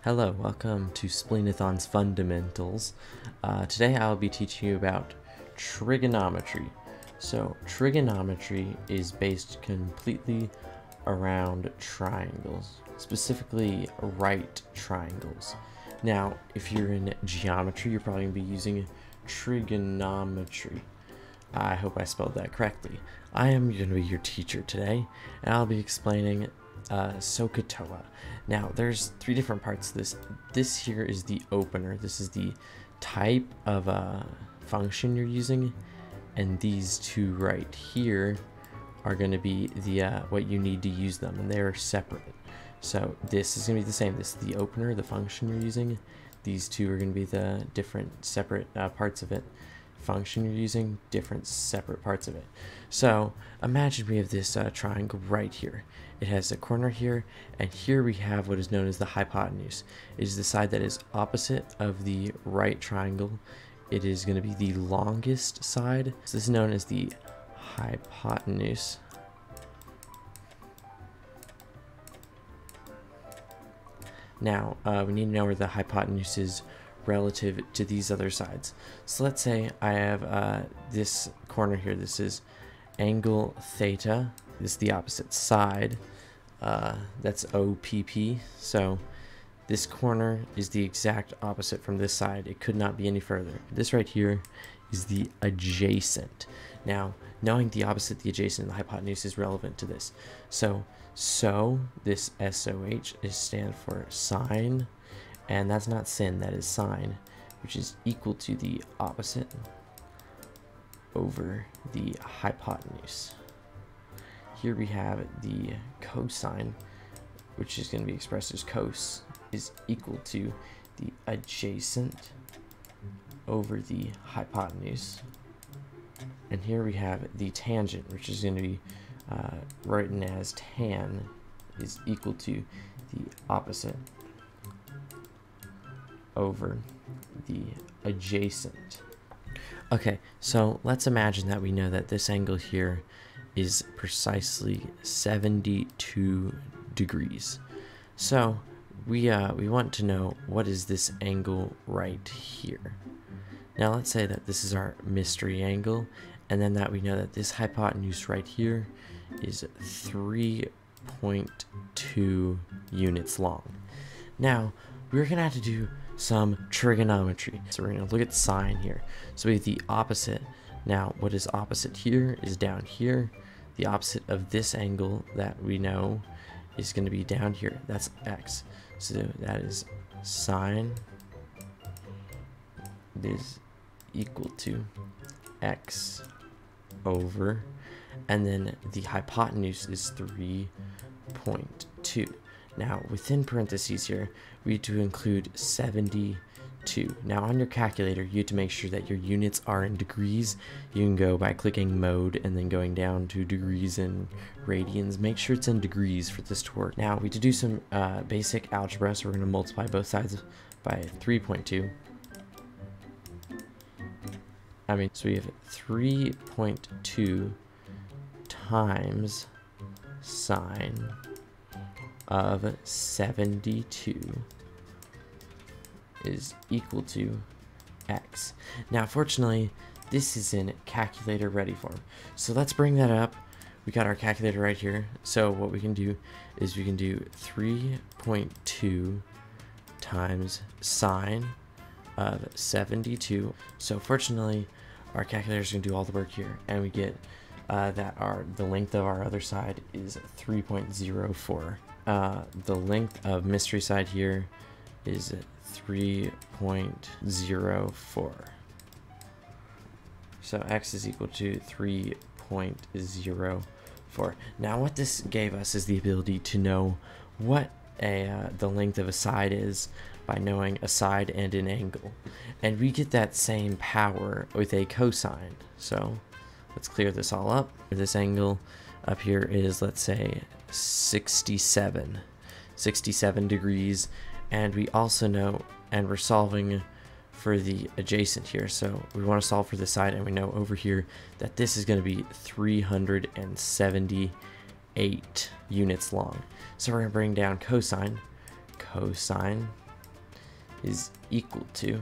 Hello, welcome to Spleenathon's Fundamentals. Today I'll be teaching you about trigonometry. So trigonometry is based completely around triangles, specifically right triangles. Now, if you're in geometry, you're probably going to be using trigonometry. I hope I spelled that correctly. I am going to be your teacher today, and I'll be explaining SOHCAHTOA. Now, there's three different parts to this. This here is the opener. This is the type of function you're using, and these two right here are going to be the what you need to use them, and they're separate. So this is going to be the same. This is the opener, the function you're using. These two are going to be the different separate parts of it. Function you're using, different separate parts of it. So imagine we have this triangle right here. It has a corner here, and here we have what is known as the hypotenuse. It is the side that is opposite of the right triangle. It is going to be the longest side. So this is known as the hypotenuse. Now we need to know where the hypotenuse is relative to these other sides. So let's say I have this corner here. This is angle theta. This is the opposite side. That's OPP. So this corner is the exact opposite from this side. It could not be any further. This right here is the adjacent. Now, knowing the opposite, the adjacent, and the hypotenuse is relevant to this. So this SOH is stand for sine. And that's not sin, that is sine, which is equal to the opposite over the hypotenuse. Here we have the cosine, which is going to be expressed as cos, is equal to the adjacent over the hypotenuse. And here we have the tangent, which is going to be written as tan, is equal to the opposite over the adjacent. Okay, so let's imagine that we know that this angle here is precisely 72 degrees. So we want to know what is this angle right here. Now let's say that this is our mystery angle, and then that we know that this hypotenuse right here is 3.2 units long. Now we're gonna have to do some trigonometry. So we're going to look at sine here. So we have the opposite. Now what is opposite here is down here. The opposite of this angle that we know is going to be down here. That's x. So that is sine is equal to x over, and then the hypotenuse is 3.2. Now, within parentheses here, we need to include 72. Now, on your calculator, you have to make sure that your units are in degrees. You can go by clicking mode and then going down to degrees and radians. Make sure it's in degrees for this to work. Now, we have to do some basic algebra, so we're going to multiply both sides by 3.2. So we have 3.2 times sine of 72 is equal to x. Now, fortunately, this is in calculator ready form. So let's bring that up. We got our calculator right here. So what we can do is we can do 3.2 times sine of 72. So fortunately, our calculator is going to do all the work here, and we get that the length of our other side is 3.04. The length of mystery side here is 3.04. So x is equal to 3.04. Now what this gave us is the ability to know what the length of a side is by knowing a side and an angle. And we get that same power with a cosine. So let's clear this all up. This angle up here is, let's say, 67 degrees, and we also know, and we're solving for the adjacent here, so we want to solve for the side, and we know over here that this is going to be 378 units long. So we're going to bring down cosine is equal to,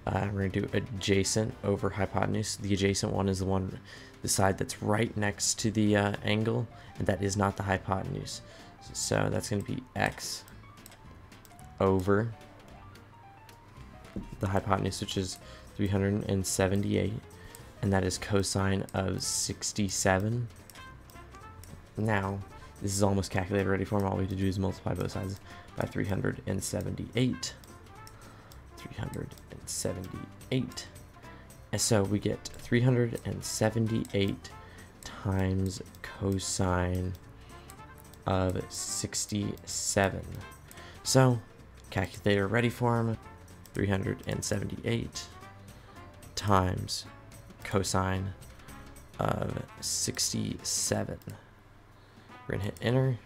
we're going to do adjacent over hypotenuse. The adjacent one is the side that's right next to the angle, and that is not the hypotenuse. So that's going to be x over the hypotenuse, which is 378, and that is cosine of 67. Now, this is almost calculator ready form. All we have to do is multiply both sides by 378. 378. And so we get 378 times cosine of 67. So, calculator ready form, 378 times cosine of 67. We're going to hit enter.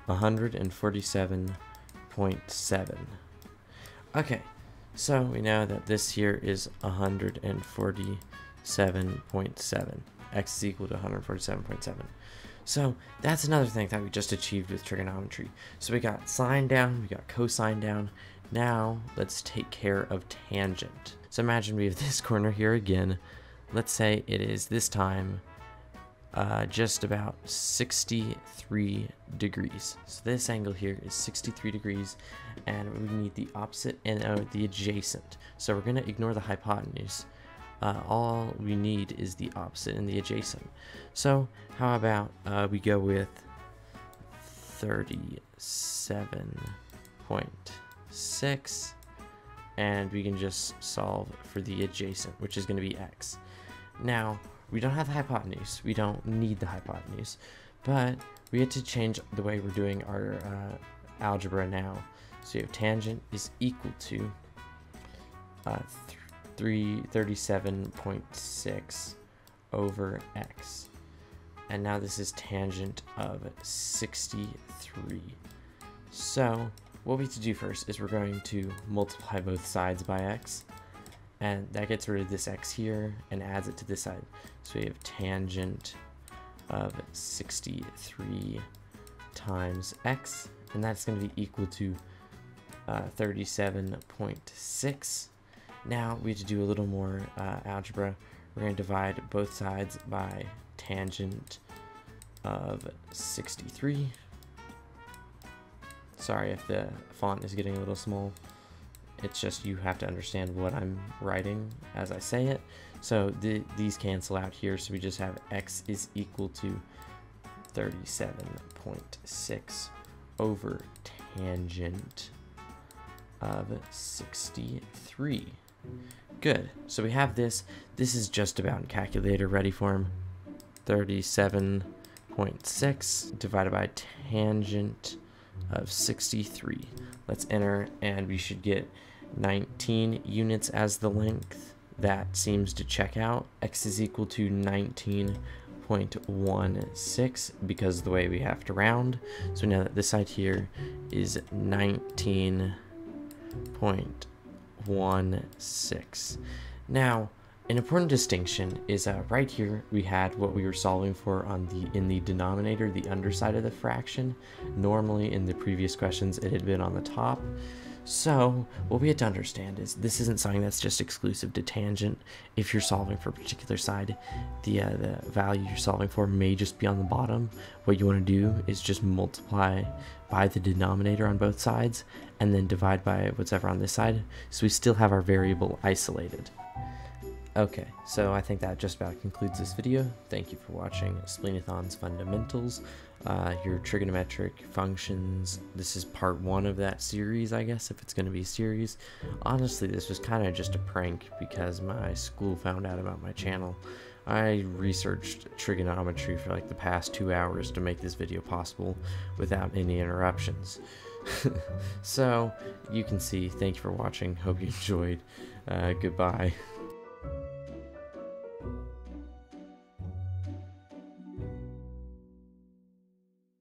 147.7. Okay, so we know that this here is 147.7. X is equal to 147.7. So that's another thing that we just achieved with trigonometry. So we got sine down, we got cosine down. Now let's take care of tangent. So imagine we have this corner here again. Let's say it is this time just about 63 degrees. So this angle here is 63 degrees, and we need the opposite and the adjacent. So we're going to ignore the hypotenuse. All we need is the opposite and the adjacent. So how about we go with 37.6, and we can just solve for the adjacent, which is going to be x. Now, we don't have the hypotenuse. We don't need the hypotenuse, but we had to change the way we're doing our algebra now. So you have tangent is equal to 337.6 over x. And now this is tangent of 63. So what we have to do first is we're going to multiply both sides by x. And that gets rid of this x here and adds it to this side. So we have tangent of 63 times x, and that's going to be equal to 37.6. Now we have to do a little more algebra. We're going to divide both sides by tangent of 63. Sorry if the font is getting a little small. It's just you have to understand what I'm writing as I say it. So these cancel out here, so we just have x is equal to 37.6 over tangent of 63. Good. So we have this. This is just about in calculator ready form. 37.6 divided by tangent of 63. Let's enter, and we should get 19 units as the length. That seems to check out. X is equal to 19.16 because of the way we have to round. So now that this side here is 19.16. Now, an important distinction is right here we had what we were solving for in the denominator, the underside of the fraction. Normally in the previous questions it had been on the top. So what we had to understand is this isn't something that's just exclusive to tangent. If you're solving for a particular side, the value you're solving for may just be on the bottom. What you want to do is just multiply by the denominator on both sides and then divide by whatever on this side, so we still have our variable isolated. Okay, so I think that just about concludes this video. Thank you for watching Spleenathon's Fundamentals, your trigonometric functions. This is part 1 of that series, I guess, if it's going to be a series. Honestly, this was kind of just a prank because my school found out about my channel. I researched trigonometry for like the past 2 hours to make this video possible without any interruptions. So, you can see, thank you for watching, hope you enjoyed, goodbye.